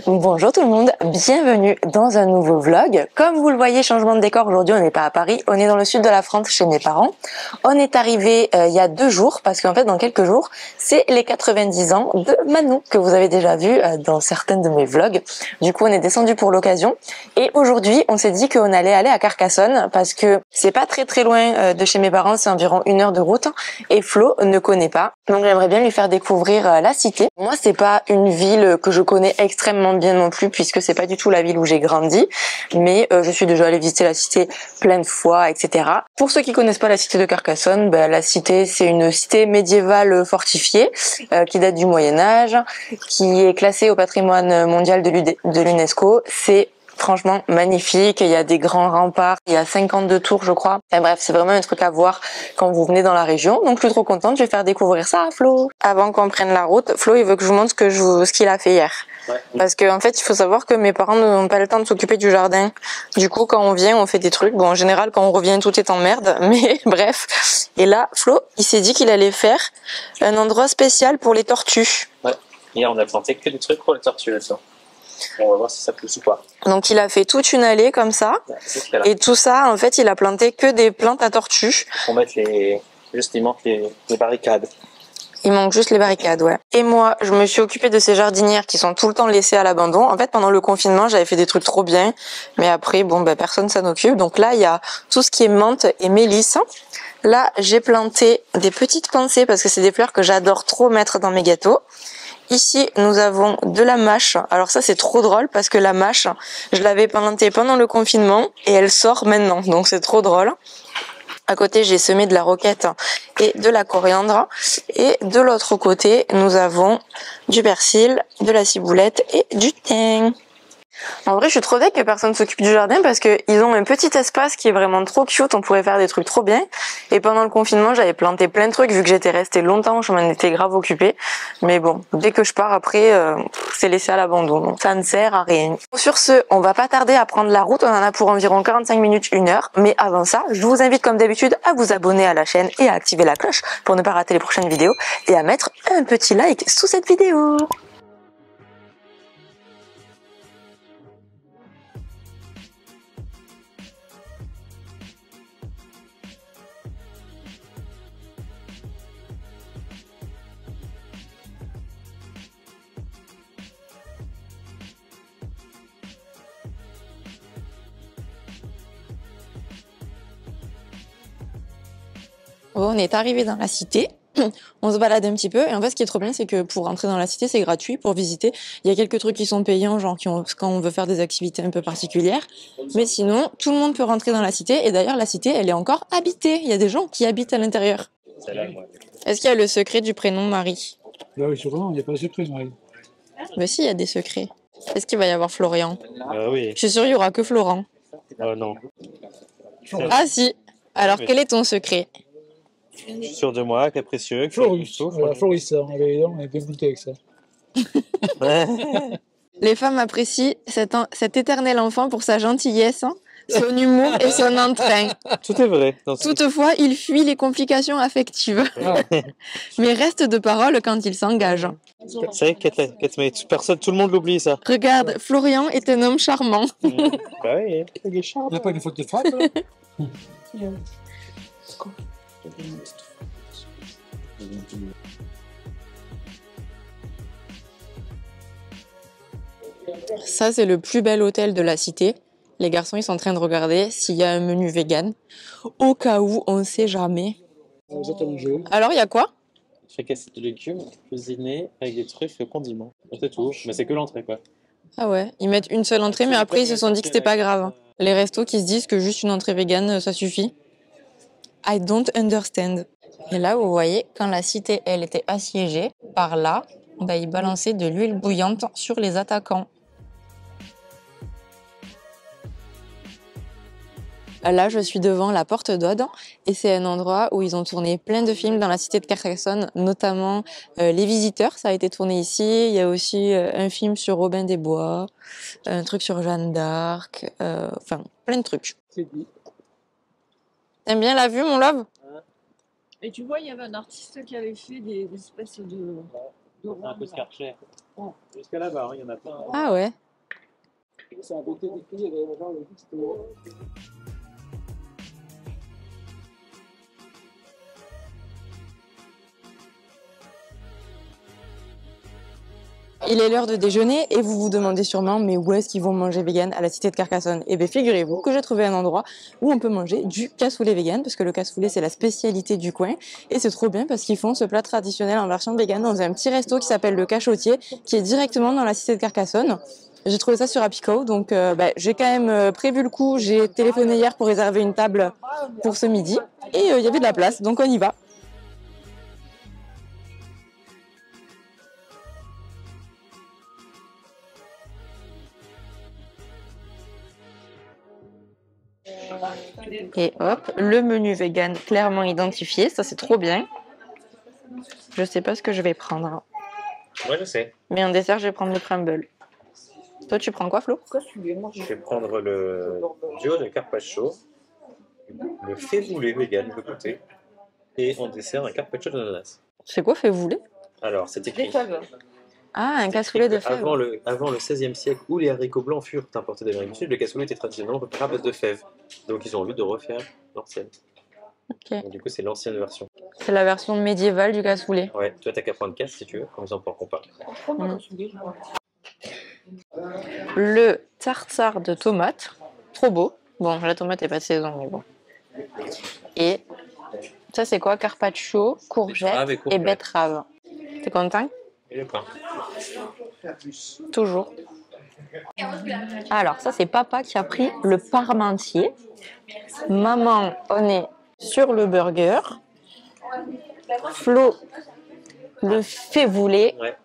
Bonjour tout le monde, bienvenue dans un nouveau vlog. Comme vous le voyez, changement de décor, aujourd'hui on n'est pas à Paris, on est dans le sud de la France chez mes parents. On est arrivé il y a 2 jours parce qu'en fait dans quelques jours c'est les 90 ans de Manou que vous avez déjà vu dans certains de mes vlogs. Du coup on est descendu pour l'occasion et aujourd'hui on s'est dit qu'on allait aller à Carcassonne parce que c'est pas très loin de chez mes parents, c'est environ 1 heure de route et Flo ne connaît pas. Donc j'aimerais bien lui faire découvrir la cité. Moi c'est pas une ville que je connais extrêmement bien non plus puisque c'est pas du tout la ville où j'ai grandi, mais je suis déjà allée visiter la cité plein de fois, etc. Pour ceux qui connaissent pas la cité de Carcassonne, la cité c'est une cité médiévale fortifiée qui date du Moyen-Âge, qui est classée au patrimoine mondial de l'UNESCO. C'est franchement magnifique, il y a des grands remparts, il y a 52 tours je crois. Enfin, bref, c'est vraiment un truc à voir quand vous venez dans la région. Donc je suis trop contente, je vais faire découvrir ça à Flo. Avant qu'on prenne la route, Flo il veut que je vous montre ce qu'il a fait hier. Ouais. Parce que en fait il faut savoir que mes parents n'ont pas le temps de s'occuper du jardin. Du coup quand on vient on fait des trucs. Bon en général quand on revient tout est en merde, mais bref. Et là Flo il s'est dit qu'il allait faire un endroit spécial pour les tortues. Ouais, hier on a planté que des trucs pour les tortues là-dedans. On va voir si ça pousse ou pas. Donc il a fait toute une allée comme ça, ouais, et tout ça en fait il a planté que des plantes à tortues. Pour mettre il manque les barricades. Il manque juste les barricades, ouais. Et moi, je me suis occupée de ces jardinières qui sont tout le temps laissées à l'abandon. En fait, pendant le confinement, j'avais fait des trucs trop bien, mais après, personne s'en occupe. Donc là, il y a tout ce qui est menthe et mélisse. Là, j'ai planté des petites pensées parce que c'est des fleurs que j'adore trop mettre dans mes gâteaux. Ici, nous avons de la mâche. Alors ça, c'est trop drôle parce que la mâche, je l'avais plantée pendant le confinement et elle sort maintenant. Donc c'est trop drôle. À côté, j'ai semé de la roquette et de la coriandre. Et de l'autre côté, nous avons du persil, de la ciboulette et du thym. En vrai, je suis trop deg que personne s'occupe du jardin parce que ils ont un petit espace qui est vraiment trop cute. On pourrait faire des trucs trop bien. Et pendant le confinement, j'avais planté plein de trucs vu que j'étais restée longtemps. Je m'en étais grave occupée. Mais bon, dès que je pars après, c'est laissé à l'abandon. Donc ça ne sert à rien. Sur ce, on va pas tarder à prendre la route. On en a pour environ 45 minutes, 1 heure. Mais avant ça, je vous invite comme d'habitude à vous abonner à la chaîne et à activer la cloche pour ne pas rater les prochaines vidéos et à mettre un petit like sous cette vidéo. On est arrivé dans la cité, on se balade un petit peu et en fait ce qui est trop bien c'est que pour rentrer dans la cité c'est gratuit, pour visiter il y a quelques trucs qui sont payants genre quand on veut faire des activités un peu particulières, mais sinon tout le monde peut rentrer dans la cité et d'ailleurs la cité elle est encore habitée, il y a des gens qui habitent à l'intérieur. Est-ce qu'il y a le secret du prénom Marie? Bah oui, sûrement, il n'y a pas de secret Marie. Mais si, il y a des secrets. Est-ce qu'il va y avoir Florian? Oui. Je suis sûre il y aura que Florent. Non. Ah si. Alors quel est ton secret? Je suis sûr de moi, capricieux. Floris, Floris, on est bien goûté avec ça. Les femmes apprécient cet éternel enfant pour sa gentillesse, son humour et son entrain. Tout est vrai. Toutefois, il fuit les complications affectives, mais reste de parole quand il s'engage. C'est vrai, personne, tout le monde l'oublie ça. Regarde, Florian est un homme charmant. Bah oui, il est charmant. Il n'y a pas une faute de frappe là. Ça, c'est le plus bel hôtel de la cité. Les garçons, ils sont en train de regarder s'il y a un menu vegan. Au cas où, on ne sait jamais. Alors, il y a quoi? Fricassée de légumes, cuisinée avec des truffes et condiments. C'est tout, mais c'est que l'entrée quoi. Ah ouais, ils mettent une seule entrée, mais après, ils se sont dit que c'était pas grave. Les restos qui se disent que juste une entrée vegan, ça suffit. I don't understand. Et là, vous voyez, quand la cité, elle était assiégée, par là, ils balançaient de l'huile bouillante sur les attaquants. Là, je suis devant la Porte d'Aude et c'est un endroit où ils ont tourné plein de films dans la cité de Carcassonne, notamment Les Visiteurs, ça a été tourné ici. Il y a aussi un film sur Robin des Bois, un truc sur Jeanne d'Arc, enfin plein de trucs. T'aimes bien la vue, mon love? Et tu vois, il y avait un artiste qui avait fait des espèces de Un peu Karcher. Jusqu'à là-bas, il y en a plein. Ah ouais. Ça a beauté des filles, les gens le disent que Il est l'heure de déjeuner et vous vous demandez sûrement mais où est-ce qu'ils vont manger vegan à la cité de Carcassonne? Eh bien figurez-vous que j'ai trouvé un endroit où on peut manger du cassoulet vegan parce que le cassoulet c'est la spécialité du coin et c'est trop bien parce qu'ils font ce plat traditionnel en version vegan dans un petit resto qui s'appelle le Cachotier qui est directement dans la cité de Carcassonne. J'ai trouvé ça sur Apico, donc j'ai quand même prévu le coup, j'ai téléphoné hier pour réserver une table pour ce midi et il y avait de la place donc on y va. Et hop, le menu vegan clairement identifié, ça c'est trop bien. Je sais pas ce que je vais prendre. Moi, je sais. Mais en dessert, je vais prendre le crumble. Toi, tu prends quoi, Flo? Je vais prendre le duo de carpaccio, le févoulé vegan de côté, et en dessert, un carpaccio d'ananas. C'est quoi, fait-vouler? Alors, c'est écrit. Ah, un cassoulet de fèves. Avant le XVIe siècle, où les haricots blancs furent importés d'Amérique du Sud, les cassoulets étaient traditionnellement préparés à base de fèves. Donc, ils ont envie de refaire l'ancienne. Ok. Donc, du coup, c'est l'ancienne version. C'est la version médiévale du cassoulet. Ouais, toi, t'as qu'à prendre 4 si tu veux, comme ça on peut en comparer. Le tartare de tomates, trop beau. Bon, la tomate est pas de saison, mais bon. Et ça, c'est quoi? Carpaccio, courgette et betterave. T'es content? Et le pain. Toujours. Alors, ça, c'est papa qui a pris le parmentier. Maman, on est sur le burger. Flo, le févoulé. Ouais.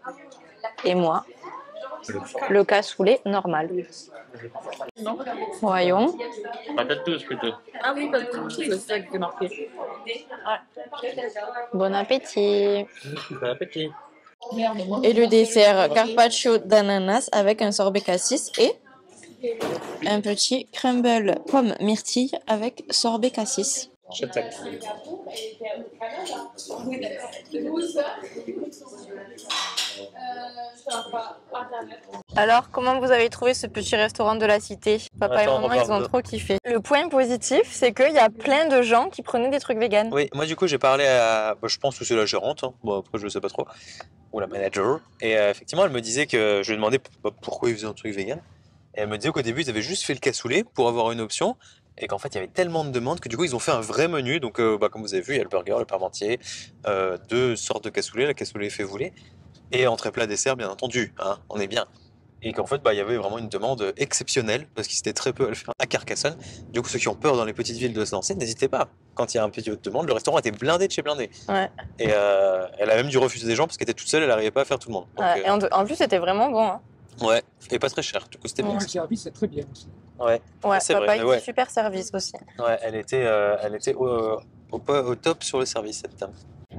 Et moi, le cassoulet normal. Voyons. Patate douce plutôt. Ah oui, pas de tout, c'est ça qui est marqué. Bon appétit. Bon appétit. Et le dessert, carpaccio d'ananas avec un sorbet cassis et un petit crumble pomme myrtille avec sorbet cassis. Alors, comment vous avez trouvé ce petit restaurant de la cité? Papa et maman, ils ont trop kiffé. Le point positif, c'est qu'il y a plein de gens qui prenaient des trucs véganes. Oui, moi du coup j'ai parlé à, je pense que c'est la gérante, hein. Bon après je sais pas trop, ou la manager, et effectivement elle me disait que, je lui ai demandé pourquoi ils faisaient un truc vegan, et elle me disait qu'au début ils avaient juste fait le cassoulet pour avoir une option, et qu'en fait il y avait tellement de demandes que du coup ils ont fait un vrai menu, donc comme vous avez vu il y a le burger, le parmentier, deux sortes de cassoulet, la cassoulet fait vouler, et entrée plat dessert bien entendu, hein, on est bien. Et qu'en fait, il y avait vraiment une demande exceptionnelle, parce qu'ils étaient très peu à le faire à Carcassonne. Du coup, ceux qui ont peur dans les petites villes de se lancer, n'hésitez pas. Quand il y a un petit peu de demande, le restaurant était blindé de chez blindé. Ouais. Et elle a même dû refuser des gens parce qu'elle était toute seule, elle n'arrivait pas à faire tout le monde. Donc, Ouais, et en plus, c'était vraiment bon. Hein. Ouais, et pas très cher. Du coup, c'était bien. le service, c'est très bien aussi. Ouais, Ouais, c'est papa, vrai. il Ouais. dit super service aussi. Ouais, elle était au top sur le service, cette dame.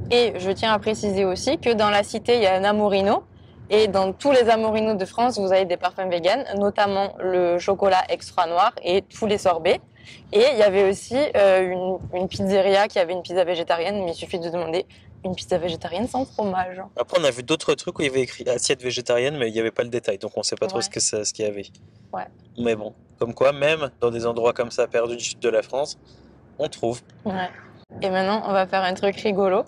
Et je tiens à préciser aussi que dans la cité, il y a un Amorino. Et dans tous les Amorinos de France, vous avez des parfums véganes, notamment le chocolat extra noir et tous les sorbets. Et il y avait aussi une pizzeria qui avait une pizza végétarienne, mais il suffit de demander une pizza végétarienne sans fromage. Après, on a vu d'autres trucs où il y avait écrit assiette végétarienne, mais il n'y avait pas le détail, donc on ne sait pas trop ce qu'il y avait. Ouais. Mais bon, comme quoi, même dans des endroits comme ça, perdus du sud de la France, on trouve. Ouais. Et maintenant, on va faire un truc rigolo.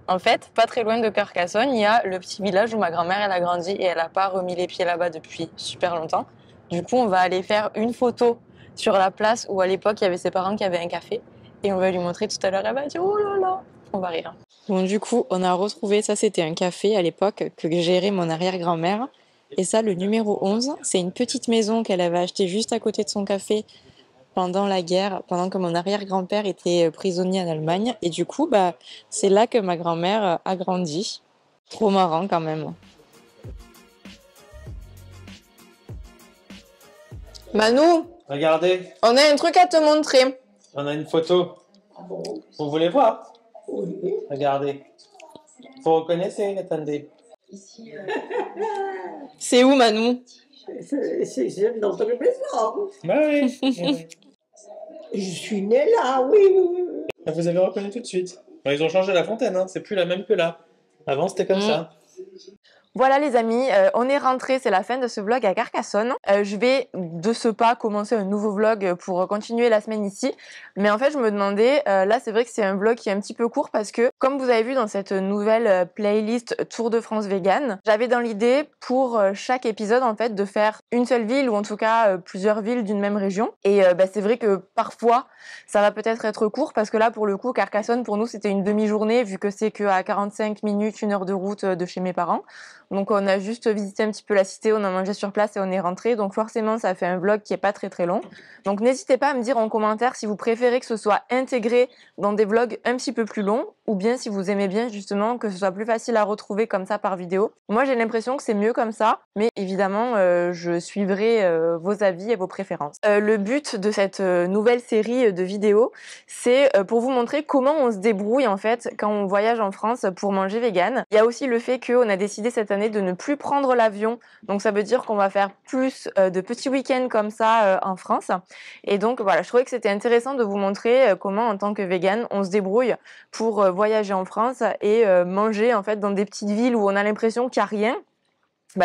En fait, pas très loin de Carcassonne, il y a le petit village où ma grand-mère elle a grandi et elle n'a pas remis les pieds là-bas depuis super longtemps. Du coup, on va aller faire une photo sur la place où à l'époque il y avait ses parents qui avaient un café et on va lui montrer tout à l'heure. Elle va dire oh là là, on va rire. Bon, du coup, on a retrouvé ça, c'était un café à l'époque que gérait mon arrière-grand-mère. Et ça, le numéro 11, c'est une petite maison qu'elle avait achetée juste à côté de son café pendant la guerre, pendant que mon arrière-grand-père était prisonnier en Allemagne. Et du coup, c'est là que ma grand-mère a grandi. Trop marrant quand même. Manu, Regardez, on a un truc à te montrer. on a une photo. Vous voulez voir? Regardez. Vous reconnaissez, attendez. C'est où, Manu? C'est dans ton maison. Bah oui. Je suis née là, oui, oui, oui. Vous avez reconnu tout de suite. Bon, ils ont changé la fontaine, hein. C'est plus la même que là. Avant, c'était comme ça. Voilà les amis, on est rentré, c'est la fin de ce vlog à Carcassonne. Je vais de ce pas commencer un nouveau vlog pour continuer la semaine ici. Mais en fait je me demandais, là c'est vrai que c'est un vlog qui est un petit peu court parce que comme vous avez vu dans cette nouvelle playlist Tour de France Vegan, j'avais dans l'idée pour chaque épisode en fait de faire une seule ville ou en tout cas plusieurs villes d'une même région. Et c'est vrai que parfois ça va peut-être être court parce que là pour le coup Carcassonne pour nous c'était une demi-journée vu que c'est que à 45 minutes, 1 heure de route de chez mes parents. Donc on a juste visité un petit peu la cité, on a mangé sur place et on est rentré. Donc forcément ça fait un vlog qui est pas très très long. Donc n'hésitez pas à me dire en commentaire si vous préférez que ce soit intégré dans des vlogs un petit peu plus longs ou bien si vous aimez bien justement que ce soit plus facile à retrouver comme ça par vidéo. Moi j'ai l'impression que c'est mieux comme ça, mais évidemment je suivrai vos avis et vos préférences. Le but de cette nouvelle série de vidéos, c'est pour vous montrer comment on se débrouille en fait quand on voyage en France pour manger vegan. Il y a aussi le fait qu'on a décidé cette année de ne plus prendre l'avion, donc ça veut dire qu'on va faire plus de petits week-ends comme ça en France. Et donc voilà, je trouvais que c'était intéressant de vous montrer comment en tant que vegan on se débrouille pour voyager en France et manger en fait dans des petites villes où on a l'impression qu'il n'y a rien.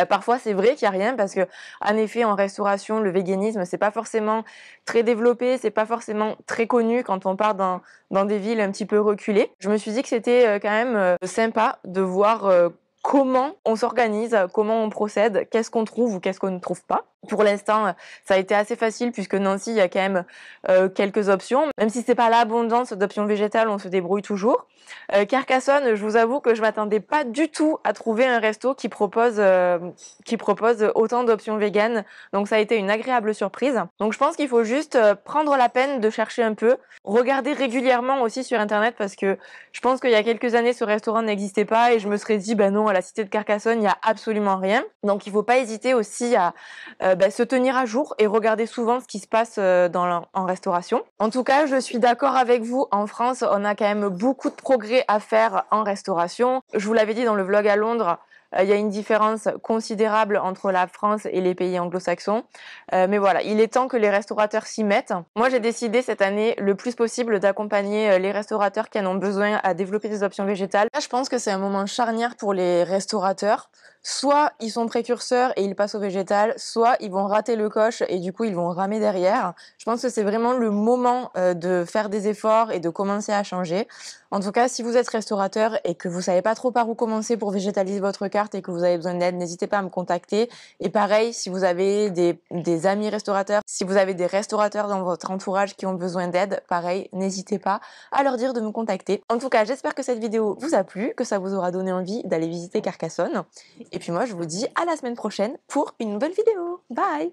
Parfois c'est vrai qu'il n'y a rien parce que en effet en restauration le véganisme c'est pas forcément très développé, c'est pas forcément très connu quand on part dans des villes un petit peu reculées. Je me suis dit que c'était quand même sympa de voir comment on s'organise, comment on procède, qu'est-ce qu'on trouve ou qu'est-ce qu'on ne trouve pas. Pour l'instant, ça a été assez facile puisque Nancy, il y a quand même quelques options. Même si c'est pas l'abondance d'options végétales, on se débrouille toujours. Carcassonne, je vous avoue que je m'attendais pas du tout à trouver un resto qui propose autant d'options véganes. Donc ça a été une agréable surprise. Donc je pense qu'il faut juste prendre la peine de chercher un peu, regarder régulièrement aussi sur internet parce que je pense qu'il y a quelques années ce restaurant n'existait pas et je me serais dit non, à la cité de Carcassonne il y a absolument rien. Donc il faut pas hésiter aussi à se tenir à jour et regarder souvent ce qui se passe en restauration. En tout cas, je suis d'accord avec vous, en France, on a quand même beaucoup de progrès à faire en restauration. Je vous l'avais dit dans le vlog à Londres, il y a une différence considérable entre la France et les pays anglo-saxons. Mais voilà, il est temps que les restaurateurs s'y mettent. Moi, j'ai décidé cette année le plus possible d'accompagner les restaurateurs qui en ont besoin à développer des options végétales. Là, je pense que c'est un moment charnière pour les restaurateurs. Soit ils sont précurseurs et ils passent au végétal, soit ils vont rater le coche et du coup ils vont ramer derrière. Je pense que c'est vraiment le moment de faire des efforts et de commencer à changer. En tout cas, si vous êtes restaurateur et que vous savez pas trop par où commencer pour végétaliser votre carte et que vous avez besoin d'aide, n'hésitez pas à me contacter. Et pareil, si vous avez des amis restaurateurs, si vous avez des restaurateurs dans votre entourage qui ont besoin d'aide, pareil, n'hésitez pas à leur dire de me contacter. En tout cas, j'espère que cette vidéo vous a plu, que ça vous aura donné envie d'aller visiter Carcassonne. Et puis moi, je vous dis à la semaine prochaine pour une nouvelle vidéo. Bye!